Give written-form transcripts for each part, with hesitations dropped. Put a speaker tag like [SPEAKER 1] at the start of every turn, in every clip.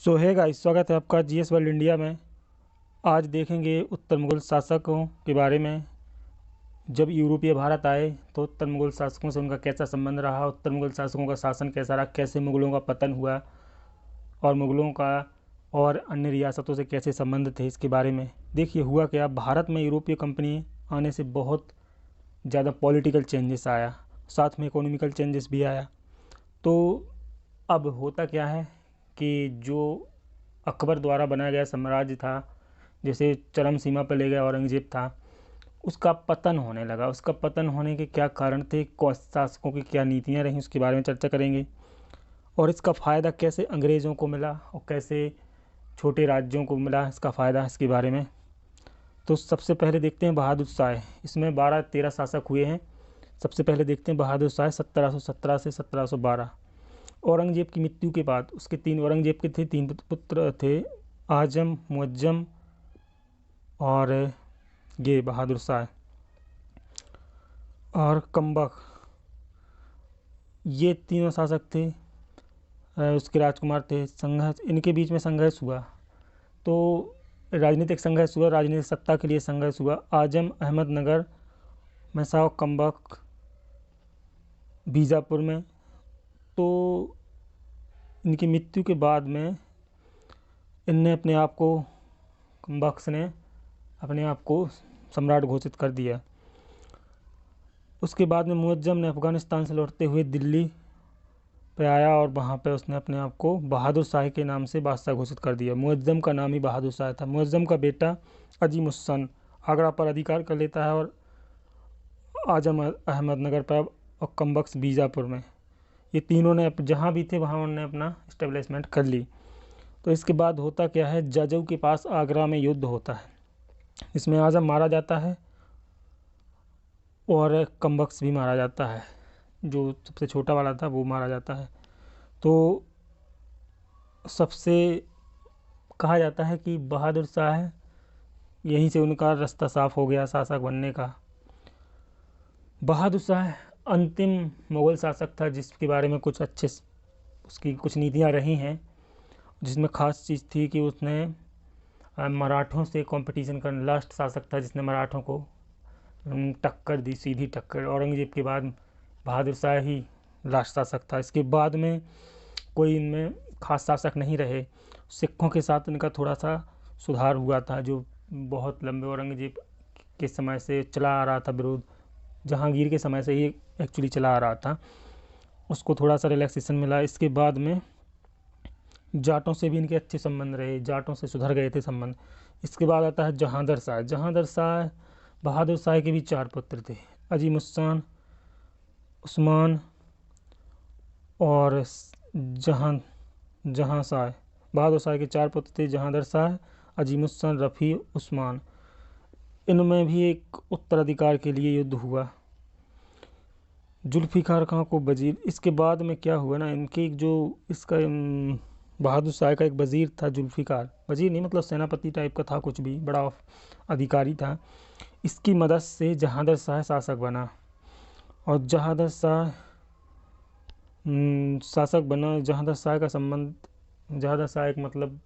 [SPEAKER 1] सो है गाइस, स्वागत है आपका जीएस वर्ल्ड इंडिया में। आज देखेंगे उत्तर मुगल शासकों के बारे में। जब यूरोपीय भारत आए तो उत्तर मुगल शासकों से उनका कैसा संबंध रहा, उत्तर मुगल शासकों का शासन कैसा रहा, कैसे मुगलों का पतन हुआ और मुगलों का और अन्य रियासतों से कैसे संबंध थे, इसके बारे में। देखिए हुआ क्या, भारत में यूरोपीय कंपनी आने से बहुत ज़्यादा पॉलिटिकल चेंजेस आया, साथ में इकोनॉमिकल चेंजेस भी आया। तो अब होता क्या है कि जो अकबर द्वारा बनाया गया साम्राज्य था, जैसे चरम सीमा पर ले गया औरंगजेब था, उसका पतन होने लगा। उसका पतन होने के क्या कारण थे, शासकों की क्या नीतियाँ रहीं, उसके बारे में चर्चा करेंगे। और इसका फ़ायदा कैसे अंग्रेज़ों को मिला और कैसे छोटे राज्यों को मिला, इसका फ़ायदा, इसके बारे में। तो सबसे पहले देखते हैं बहादुर शाह। इसमें 12-13 शासक हुए हैं। सबसे पहले देखते हैं बहादुर शाह 1717 से 1712। औरंगजेब की मृत्यु के बाद उसके औरंगजेब के तीन पुत्र थे, आजम, मुअज्जम और ये बहादुर शाह और कम्बक। ये तीनों शासक थे। उसके राजकुमार थे। संघर्ष, इनके बीच में संघर्ष हुआ। तो राजनीतिक संघर्ष हुआ, राजनीतिक सत्ता के लिए संघर्ष हुआ। आजम अहमदनगर में था और कम्बक बीजापुर में। तो इनकी मृत्यु के बाद में इनने अपने आप को, बख्श ने अपने आप को सम्राट घोषित कर दिया। उसके बाद में मुअज्जम ने अफ़गानिस्तान से लौटते हुए दिल्ली पे आया और वहाँ पे उसने अपने आप को बहादुर शाह के नाम से बादशाह घोषित कर दिया। मुअज्जम का नाम ही बहादुर शाह था। मुअज्जम का बेटा अजीमुस्सन आगरा पर अधिकार कर लेता है और आजम अहमदनगर पर और कम्बख्श बीजापुर में। ये तीनों ने जहाँ भी थे वहाँ उन्होंने अपना इस्टेब्लिशमेंट कर ली। तो इसके बाद होता क्या है, जजऊ के पास आगरा में युद्ध होता है। इसमें आजम मारा जाता है और कम्बख्श भी मारा जाता है, जो सबसे छोटा वाला था वो मारा जाता है। तो सबसे कहा जाता है कि बहादुर शाह, यहीं से उनका रास्ता साफ हो गया शासक बनने का। बहादुर शाह अंतिम मुग़ल शासक था जिसके बारे में कुछ अच्छे उसकी कुछ नीतियाँ रही हैं, जिसमें ख़ास चीज़ थी कि उसने मराठों से कंपटीशन कर, लास्ट शासक था जिसने मराठों को टक्कर दी, सीधी टक्कर। औरंगजेब के बाद बहादुर शाह ही लास्ट शासक था। इसके बाद में कोई इनमें खास शासक नहीं रहे। सिखों के साथ इनका थोड़ा सा सुधार हुआ था, जो बहुत लंबे औरंगजेब के समय से चला आ रहा था विरोध, जहांगीर के समय से ही एक्चुअली चला आ रहा था, उसको थोड़ा सा रिलैक्सेशन मिला। इसके बाद में जाटों से भी इनके अच्छे संबंध रहे, जाटों से सुधर गए थे संबंध। इसके बाद आता है जहांदर शाह। जहांदर शाह, बहादुर शाह के भी 4 पुत्र थे, अजीमुस्सान, उस्मान और जहां शाह। बहादुर शाह के 4 पुत्र थे, जहांदर शाह, अजीमुस्सान, रफ़ी, उस्मान। इनमें भी एक उत्तराधिकार के लिए युद्ध हुआ। जुल्फ़िकार खां को वजीर, इसके बाद में क्या हुआ ना, इनके एक जो इसका बहादुर शाह का एक वजीर था जुल्फ़िकार, वजीर नहीं मतलब सेनापति टाइप का था, कुछ भी बड़ा अधिकारी था। इसकी मदद से जहांदर शाह शासक बना और जहांदर शाह शासक बना। जहांदर शाह का संबंध, जहांदर शाह एक मतलब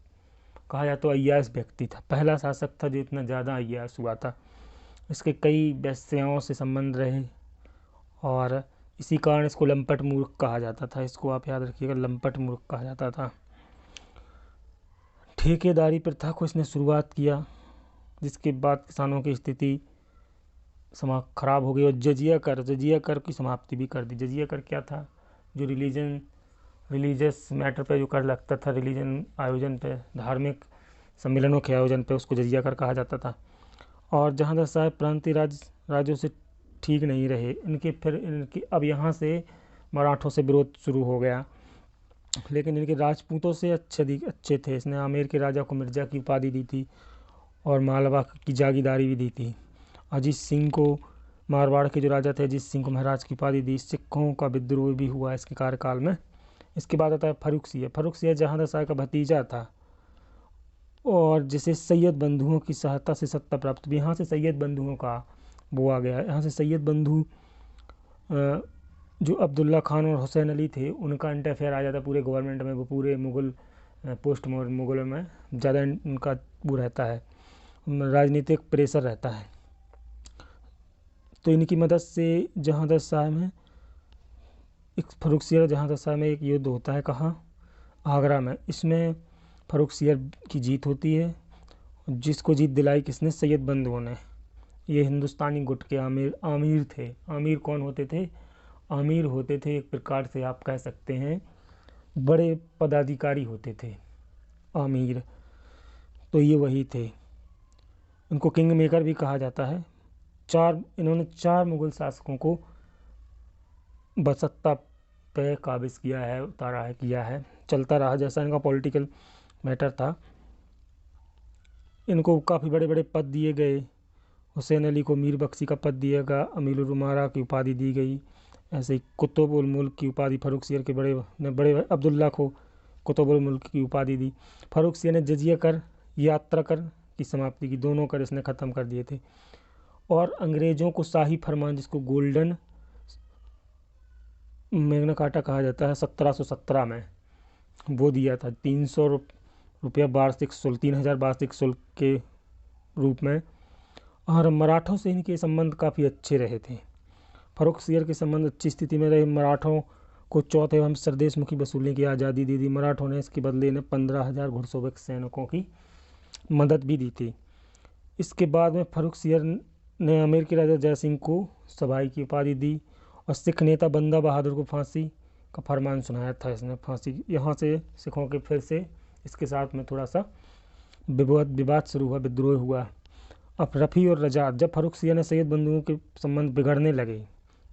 [SPEAKER 1] कहा जाए तो अय्याश व्यक्ति था, पहला शासक था जो इतना ज़्यादा अय्याश हुआ था। इसके कई वेश्याओं से संबंध रहे और इसी कारण इसको लंपट मूर्ख कहा जाता था। इसको आप याद रखिएगा, लंपट मूर्ख कहा जाता था। ठेकेदारी प्रथा को इसने शुरुआत किया, जिसके बाद किसानों की स्थिति खराब हो गई और जजिया कर की समाप्ति भी कर दी। जजिया कर क्या था, जो रिलीजियस मैटर पे जो कर लगता था, रिलीजन आयोजन पे, धार्मिक सम्मेलनों के आयोजन पे, उसको जजिया कर कहा जाता था। और जहांदर शाह प्रांतीय राज्यों से ठीक नहीं रहे इनके अब यहाँ से मराठों से विरोध शुरू हो गया, लेकिन इनके राजपूतों से अच्छे थे। इसने आमेर के राजा को मिर्ज़ा की उपाधि दी थी और मालवा की जागीरदारी भी दी थी। अजीत सिंह को, मारवाड़ के जो राजा थे, अजीत सिंह को महाराज की उपाधि दी। सिखों का विद्रोह भी हुआ इसके कार्यकाल में। इसके बाद आता है फर्रुख सिंह। फर्रुख सिंह जहांदर शाह का भतीजा था और जिसे सैयद बंधुओं की सहायता से सत्ता प्राप्त हुई। यहाँ से सैयद बंधुओं का वो आ गया। यहाँ से सैयद बंधु जो अब्दुल्ला खान और हुसैन अली थे, उनका इंटरफेयर आ जाता पूरे गवर्नमेंट में। वो पूरे मुग़ल पोस्ट मुगलों में ज़्यादा उनका वो रहता है, राजनीतिक प्रेशर रहता है। तो इनकी मदद से जहांगीर शाह में एक फर्रुखसियर जहांगीर शाह में एक युद्ध होता है, कहाँ, आगरा में। इसमें फर्रुखसियर की जीत होती है, जिसको जीत दिलाई किसने, सैयद बंधुओं ने। ये हिंदुस्तानी गुट के आमिर थे। आमिर कौन होते थे, आमिर होते थे एक प्रकार से आप कह सकते हैं बड़े पदाधिकारी होते थे आमिर। तो ये वही थे, इनको किंग मेकर भी कहा जाता है। इन्होंने 4 मुग़ल शासकों को बसत्ता पे काबिज किया है, उतारा है, किया है, चलता रहा जैसा इनका पॉलिटिकल मैटर था। इनको काफ़ी बड़े बड़े पद दिए गए। हुसैन अली को मीर बख्शी का पद दिया गया, अमीरुल उमारा की उपाधि दी गई। ऐसे ही कुतुबुल मुल्क की उपाधि फर्रुखसियर के बड़े अब्दुल्ला को कुतुबुल मुल्क की उपाधि दी। फर्रुखसियर ने जजिया कर, यात्रा कर की समाप्ति की, दोनों कर इसने ख़त्म कर दिए थे। और अंग्रेज़ों को शाही फरमान, जिसको गोल्डन मैग्ना कार्टा कहा जाता है, 1717 में वो दिया था। 300 रुपया वार्षिक शुल्क, 3000 वार्षिक शुल्क के रूप में। और मराठों से इनके संबंध काफ़ी अच्छे रहे थे। फर्रुखसियर के संबंध अच्छी स्थिति में रहे। मराठों को चौथे एवं सरदेशमुखी वसूलने की आज़ादी दे दी। मराठों ने इसके बदले ने 15,000 घुड़सवार सैनिकों की मदद भी दी थी। इसके बाद में फर्रुखसियर ने अमेरिकी राजा जयसिंह को सभाई की उपाधि दी और सिख नेता बंदा बहादुर को फांसी का फरमान सुनाया था इसने। फांसी यहाँ से सिखों के फिर से इसके साथ में थोड़ा सा विवाद शुरू हुआ, विद्रोह हुआ। अब रफ़ी और रजात, जब फर्रुखसियर ने सैयद बंधुओं के संबंध बिगड़ने लगे,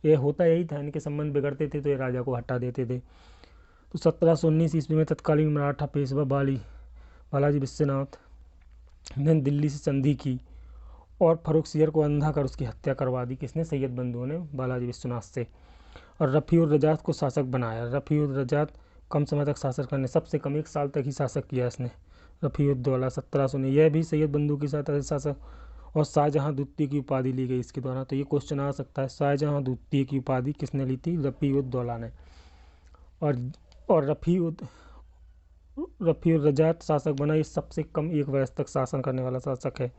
[SPEAKER 1] ये होता यही था, इनके संबंध बिगड़ते थे तो ये राजा को हटा देते थे। तो 1719 ईस्वी में तत्कालीन मराठा पेशवा बालाजी विश्वनाथ ने दिल्ली से संधि की और फर्रुखसियर को अंधा कर उसकी हत्या करवा दी। किसने, सैयद बंधुओं ने बालाजी विश्वनाथ से। और रफ़ी और रजात को शासक बनाया। रफ़ी और रजात कम समय तक शासक करने, सबसे कम 1 साल तक ही शासक किया इसने। रफ़ी उद्दौला 1719, यह भी सैयद बंधु के साथ शासक। और शाहजहाँ द्वितीय की उपाधि ली गई इसके द्वारा। तो ये क्वेश्चन आ सकता है, शाहजहाँ द्वितीय की उपाधि किसने ली थी, रफ़ी उद्दौला ने। और रफ़ी और रजात शासक बना। ये सबसे कम 1 वर्ष तक शासन करने वाला शासक है।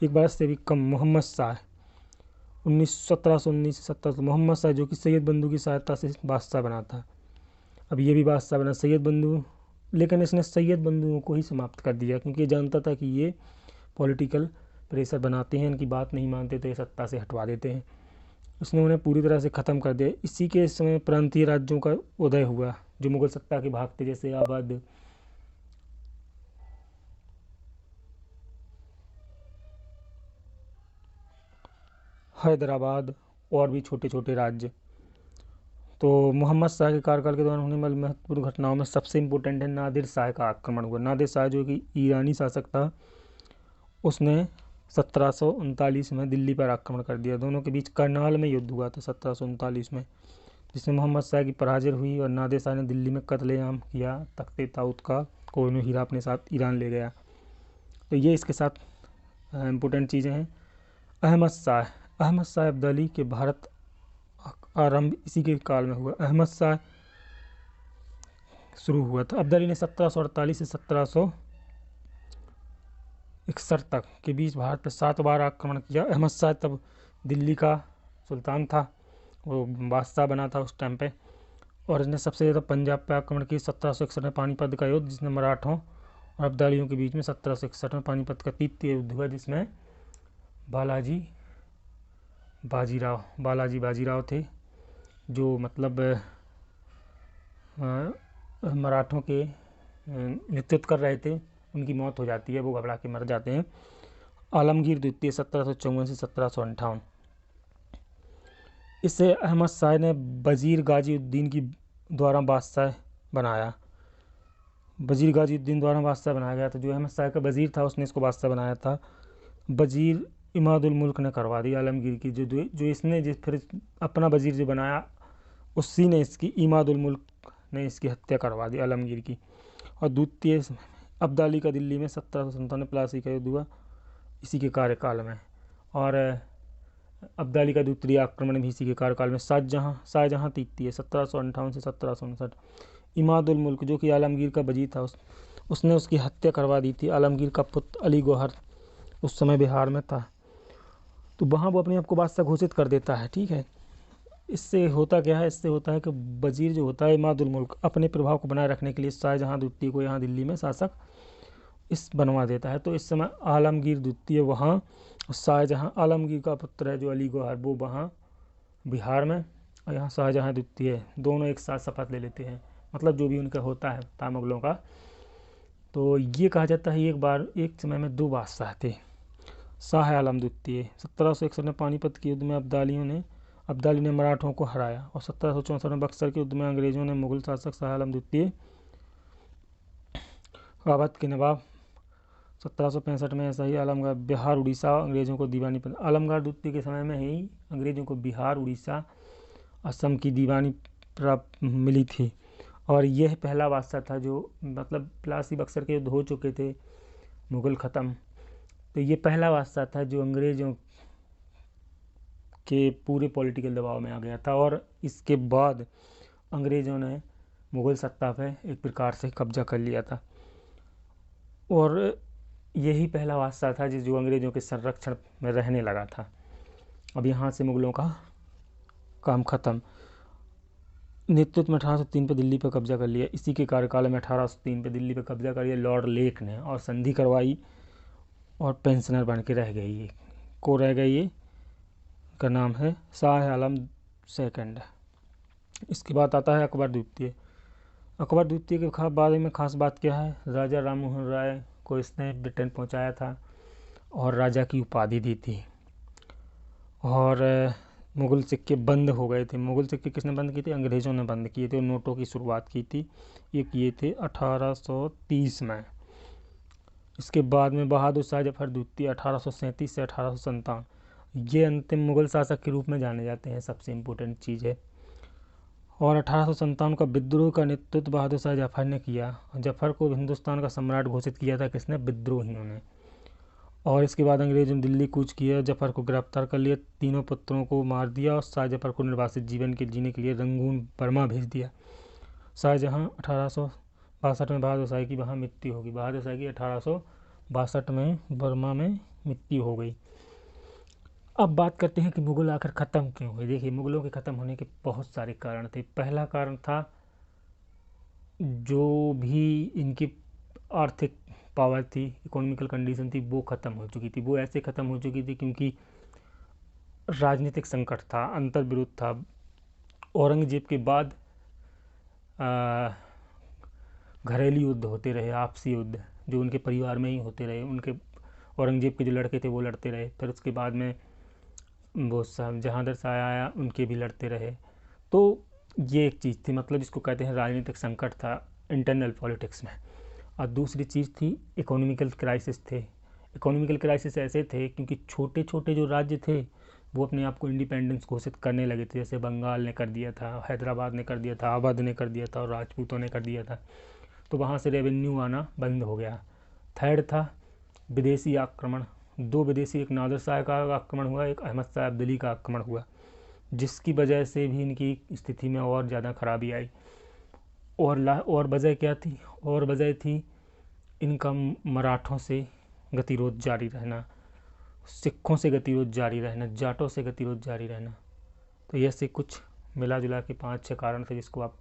[SPEAKER 1] 1 वर्ष से भी कम मोहम्मद शाह 1719 से 1700। मोहम्मद शाह जो कि सैयद बंधु की सहायता से बादशाह बना था। अब ये भी बादशाह बना सैयद बंधु, लेकिन इसने सैयद बंधुओं को ही समाप्त कर दिया क्योंकि ये जानता था कि ये पॉलिटिकल प्रेशर बनाते हैं, इनकी बात नहीं मानते तो ये सत्ता से हटवा देते हैं। उसने उन्हें पूरी तरह से ख़त्म कर दिया। इसी के समय प्रांतीय राज्यों का उदय हुआ जो मुगल सत्ता के भाग थे, जैसे अवध, हैदराबाद और भी छोटे छोटे राज्य। तो मोहम्मद शाह के कार्यकाल के दौरान होने वाली महत्वपूर्ण घटनाओं में सबसे इम्पोर्टेंट है नादिर शाह का आक्रमण हुआ। नादिर शाह जो कि ईरानी शासक था, उसने 1739 में दिल्ली पर आक्रमण कर दिया। दोनों के बीच करनाल में युद्ध हुआ था 1739 में, जिसमें मोहम्मद शाह की पराजय हुई और नादिर शाह ने दिल्ली में कत्लेआम किया। तख्ते ताऊत का कोहिनूर हीरा अपने साथ ईरान ले गया। तो ये इसके साथ इम्पोर्टेंट चीज़ें हैं। अहमद शाह अब्दाली के भारत आरंभ इसी के काल में हुआ। अहमद शाह शुरू हुआ था। अब्दाली ने 1748 से 1761 तक के बीच भारत पर 7 बार आक्रमण किया। अहमद शाह तब दिल्ली का सुल्तान था, वो बादशाह बना था उस टाइम पे, और इसने सबसे ज़्यादा पंजाब पर आक्रमण किया। 1761 में पानीपत का युद्ध, जिसने मराठों और अब्दालियों के बीच में 1761 में पानीपत का तृतीय युद्ध हुआ, जिसमें बालाजी बाजीराव थे, जो मतलब मराठों के नेतृत्व कर रहे थे। उनकी मौत हो जाती है, वो घबरा के मर जाते हैं। आलमगीर द्वितीय 1754 से 1758। इसे अहमद शाह ने वजीर गाजीउद्दीन की द्वारा बादशाह बनाया। वजीर गाजीउद्दीन द्वारा बादशाह बनाया गया था। जो अहमद शाह का वजीर था उसने इसको बादशाह बनाया था। वजीर इमादुल मुल्क ने करवा दी आलमगीर की, जो इसने फिर अपना वजीर जो बनाया उसी ने इसकी इमादुल मुल्क ने इसकी हत्या करवा दी आलमगीर की। और द्वितीय अब्दाली का दिल्ली में 1757 प्लासी का युद्ध हुआ इसी के कार्यकाल में। और अब्दाली का द्वितीय आक्रमण भी इसी के कार्यकाल में। शाहजहाँ तृतीय 1758 से 1759। इमादुल मुल्क जो कि आलमगीर का वजीर था उसने उसकी हत्या करवा दी थी। आलमगीर का पुत्र अली गौहर उस समय बिहार में था, तो वहाँ वो अपने आप को बादशाह घोषित कर देता है। ठीक है, इससे होता क्या है, इससे होता है कि वजीर जो होता है इमादुल मुल्क अपने प्रभाव को बनाए रखने के लिए शाहजहाँ द्वितीय को यहाँ दिल्ली में शासक इस बनवा देता है। तो इस समय आलमगीर द्वितीय वहाँ और शाहजहाँ, आलमगीर का पुत्र है जो अली गौहर वो वहाँ बिहार में, और यहाँ शाहजहाँ द्वितीय दोनों एक साथ शपथ ले लेते हैं। मतलब जो भी उनका होता है था मुगलों का। तो ये कहा जाता है एक समय में दो बादशाह थे। शाह आलम द्वितीय 1761 में पानीपत के युद्ध में अब्दाली ने मराठों को हराया, और 1764 में बक्सर के युद्ध में अंग्रेजों ने मुगल शासक शाह आलम द्वितीय अवध के नवाब 1765 में ऐसा ही आलमगीर बिहार उड़ीसा अंग्रेजों को दीवानी पर आलमगीर द्वितीय के समय में ही अंग्रेजों को बिहार उड़ीसा असम की दीवानी प्राप्त मिली थी। और यह पहला बादशाह था जो मतलब प्लासी बक्सर के युद्ध हो चुके थे, मुगल ख़त्म, तो ये पहला बादशाह था जो अंग्रेज़ों के पूरे पॉलिटिकल दबाव में आ गया था। और इसके बाद अंग्रेज़ों ने मुग़ल सत्ता पे एक प्रकार से कब्जा कर लिया था, और यही पहला बादशाह था जो अंग्रेज़ों के संरक्षण में रहने लगा था। अब यहाँ से मुग़लों का काम ख़त्म। नेतृत्व में 1803 पे दिल्ली पर कब्जा कर लिया। इसी के कार्यकाल में 1803 पे दिल्ली पर कब्जा कर लिया लॉर्ड लेक ने, और संधि करवाई, और पेंशनर बन के रह गई ये का नाम है शाह आलम सेकंड। इसके बाद आता है अकबर द्वितीय। अकबर द्वितीय के बारे में खास बात क्या है, राजा राम मोहन राय को इसने ब्रिटेन पहुंचाया था और राजा की उपाधि दी थी। और मुग़ल सिक्के बंद हो गए थे। मुग़ल सिक्के किसने बंद किए थे? अंग्रेज़ों ने बंद किए थे, और नोटों की शुरुआत की थी, ये किए थे 1830 में। इसके बाद में बहादुर शाह जफर द्वितीय 1837 से 1857, ये अंतिम मुग़ल शासक के रूप में जाने जाते हैं, सबसे इम्पोर्टेंट चीज़ है। और 1857 का विद्रोह का नेतृत्व बहादुर शाह जफर ने किया। जफर को हिंदुस्तान का सम्राट घोषित किया था किसने? विद्रोहियों ने। और इसके बाद अंग्रेज़ों ने दिल्ली कूच किया, जफर को गिरफ्तार कर लिया, तीनों पुत्रों को मार दिया, और शाह जफर को निर्वासित जीवन के जीने के लिए रंगून बर्मा भेज दिया। शाहजहाँ 1862 में बहादुर शाह की वहाँ मृत्यु होगी। बहादुर शाह की 1862 में बर्मा में मृत्यु हो गई। अब बात करते हैं कि मुग़ल आखिर ख़त्म क्यों हुए। देखिए, मुग़लों के ख़त्म होने के बहुत सारे कारण थे। पहला कारण था जो भी इनकी आर्थिक पावर थी, इकोनॉमिकल कंडीशन थी, वो ख़त्म हो चुकी थी। वो ऐसे ख़त्म हो चुकी थी क्योंकि राजनीतिक संकट था, अंतर्विरोध था। औरंगजेब के बाद घरेलू युद्ध होते रहे, आपसी युद्ध जो उनके परिवार में ही होते रहे। उनके औरंगजेब के जो लड़के थे वो लड़ते रहे, फिर उसके बाद में वो जहांगीर शाह आया, उनके भी लड़ते रहे। तो ये एक चीज़ थी, मतलब जिसको कहते हैं राजनीतिक संकट था इंटरनल पॉलिटिक्स में। और दूसरी चीज़ थी इकोनॉमिकल क्राइसिस थे। इकोनॉमिकल क्राइसिस ऐसे थे क्योंकि छोटे छोटे जो राज्य थे वो अपने आप को इंडिपेंडेंस घोषित करने लगे थे। जैसे बंगाल ने कर दिया था, हैदराबाद ने कर दिया था, अवध ने कर दिया था, और राजपूतों ने कर दिया था। तो वहाँ से रेवेन्यू आना बंद हो गया। थर्ड था विदेशी आक्रमण। दो विदेशी, एक नादिर शाह का आक्रमण हुआ, एक अहमद शाह अब्दाली का आक्रमण हुआ, जिसकी वजह से भी इनकी स्थिति में और ज़्यादा खराबी आई। और वजह क्या थी? और वजह थी इनका मराठों से गतिरोध जारी रहना, सिखों से गतिरोध जारी रहना, जाटों से गतिरोध जारी रहना। तो ऐसे कुछ मिला जुला के 5-6 कारण थे जिसको आप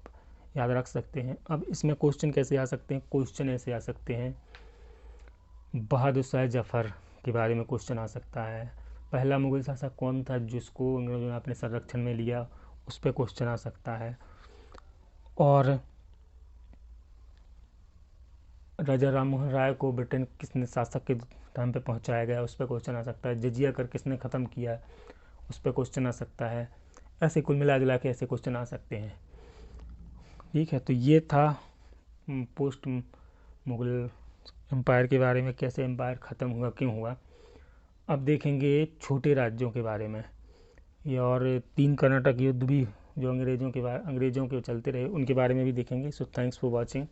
[SPEAKER 1] याद रख सकते हैं। अब इसमें क्वेश्चन कैसे आ सकते हैं? क्वेश्चन ऐसे आ सकते हैं, बहादुर शाह जफर के बारे में क्वेश्चन आ सकता है। पहला मुग़ल शासक कौन था जिसको अंग्रेज़ों ने अपने संरक्षण में लिया, उस पर क्वेश्चन आ सकता है। और राजा राम मोहन राय को ब्रिटेन किसने शासक के टाइम पे पहुंचाया गया, उस पर क्वेश्चन आ सकता है। जजिया कर किसने ख़त्म किया, उस पर क्वेश्चन आ सकता है। ऐसे कुल मिला जुला के ऐसे क्वेश्चन आ सकते हैं। ठीक है, तो ये था पोस्ट मुग़ल एम्पायर के बारे में, कैसे एम्पायर ख़त्म हुआ, क्यों हुआ। अब देखेंगे छोटे राज्यों के बारे में, ये और 3 कर्नाटक युद्ध भी जो अंग्रेज़ों के चलते रहे, उनके बारे में भी देखेंगे। So thanks for watching.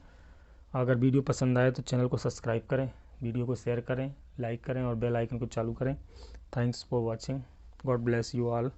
[SPEAKER 1] अगर वीडियो पसंद आए तो चैनल को सब्सक्राइब करें, वीडियो को शेयर करें, लाइक करें, और बेल आइकन को चालू करें। Thanks for watching. God bless you all.